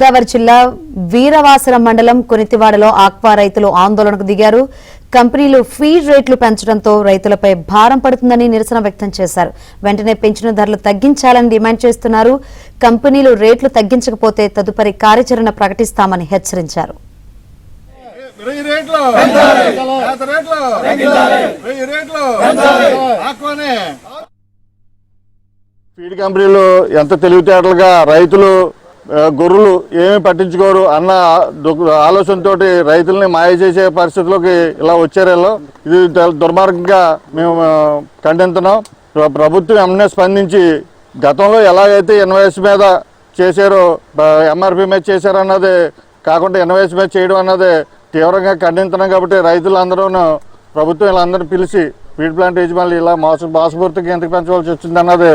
గోదావరి జిల్లా వీరవాసరం మండలం కొనితివాడలో ఆక్వా రైతులు ఆందోళనకు దిగారు. కంపెనీలు ఫీడ్ రేట్లు పెంచడంతో రైతులపై భారం పడుతుందని నిరసన వ్యక్తం చేశారు. వెంటనే పెంచిన ధరలు తగ్గించాలని డిమాండ్ చేస్తున్నారు. కంపెనీలు రేట్లు తగ్గించకపోతే తదుపరి కార్యాచరణ ప్రకటిస్తామని హెచ్చరించారు. ఫీడ్ కంపెనీలు ఎంత తెలివితేటలుగా రైతులు గొర్రెలు ఏమీ పట్టించుకోరు అన్న ఆలోచనతో రైతుల్ని మాయ చేసే పరిస్థితిలోకి ఇలా వచ్చారేలో ఇది దుర్మార్గంగా మేము ఖండిస్తున్నాం. ప్రభుత్వం వెంటనే స్పందించి గతంలో ఎలాగైతే ఇన్వాయిస్ మీద చేశారో ఎంఆర్పీ మీద చేశారన్నది కాకుండా ఇన్వాయిస్ మీద చేయడం అన్నది తీవ్రంగా ఖండిస్తున్నాం. కాబట్టి రైతులందరూ ప్రభుత్వం వీళ్ళందరూ పిలిచి ఫీడ్ ప్లాంట్ యజమానులు ఇలా మోసపూర్తిగా ఎందుకు పెంచవలసి వచ్చింది అన్నది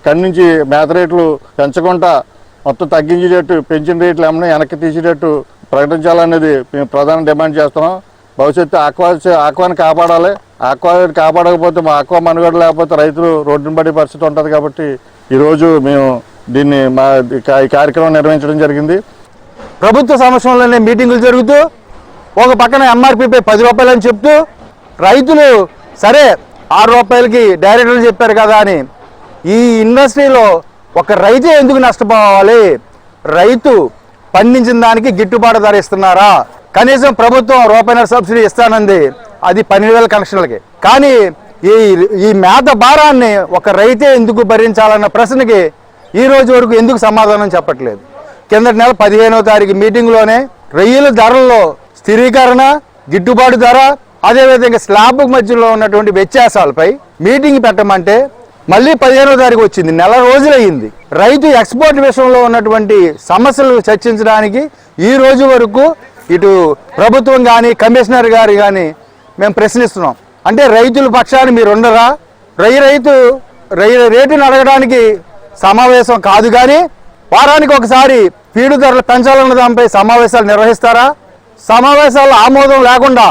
ఖండించి మేత రేట్లు పెంచకుండా మొత్తం తగ్గించేటట్టు పెంచిన రేట్లు ఏమన్నా వెనక్కి తీసేటట్టు ప్రకటించాలనేది మేము ప్రధాన డిమాండ్ చేస్తున్నాం. భవిష్యత్తు ఆక్వాని కాపాడాలి. ఆక్వాని కాపాడకపోతే మా ఆక్వా మనుగడ లేకపోతే రైతులు రోడ్డున పడే పరిస్థితి ఉంటుంది. కాబట్టి ఈరోజు మేము దీన్ని ఈ కార్యక్రమం నిర్వహించడం జరిగింది. ప్రభుత్వ సమక్షంలోనే మీటింగులు జరుగుతూ ఒక పక్కన ఎంఆర్పీపై 10 రూపాయలు అని చెప్తూ రైతులు సరే 6 రూపాయలకి డైరెక్టర్లు చెప్పారు కదా అని ఈ ఇండస్ట్రీలో ఒక రైతే ఎందుకు నష్టపోవాలి? రైతు పండించిన దానికి గిట్టుబాటు ధర ఇస్తున్నారా? కనీసం ప్రభుత్వం రూపాయన్నర సబ్సిడీ ఇస్తానంది, అది 12,000 కనెక్షన్లకి. కానీ ఈ మేత భారాన్ని ఒక రైతే ఎందుకు భరించాలన్న ప్రశ్నకి ఈ రోజు వరకు ఎందుకు సమాధానం చెప్పట్లేదు? కిందటి నెల 15వ తారీఖు మీటింగ్లోనే రొయ్యల ధరల్లో స్థిరీకరణ, గిట్టుబాటు ధర, అదేవిధంగా స్లాబ్ మధ్యలో ఉన్నటువంటి వ్యత్యాసాలపై మీటింగ్ పెట్టమంటే మళ్ళీ 15వ తారీఖు వచ్చింది, నెల రోజులయ్యింది. రైతు ఎక్స్పోర్ట్ విషయంలో ఉన్నటువంటి సమస్యలు చర్చించడానికి ఈ రోజు వరకు ఇటు ప్రభుత్వం కానీ కమిషనర్ గారు కానీ మేము ప్రశ్నిస్తున్నాం. అంటే రైతుల పక్షాన్ని మీరు ఉండరా? రొయ్య రేటును అడగడానికి సమావేశం కాదు, కానీ వారానికి ఒకసారి ఫీడు ధరలు పెంచాలన్న దానిపై సమావేశాలు నిర్వహిస్తారా? సమావేశాల ఆమోదం లేకుండా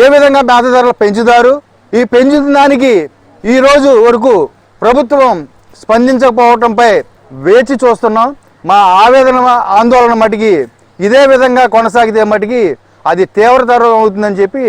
ఏ విధంగా మేత ధరలు పెంచుతారు? ఈ పెంచుతున్న దానికి ఈ రోజు వరకు ప్రభుత్వం స్పందించకపోవడంపై వేచి చూస్తున్నాం. మా ఆందోళన మటుకి ఇదే విధంగా కొనసాగితే మటుకి అది తీవ్రతరం అవుతుందని చెప్పి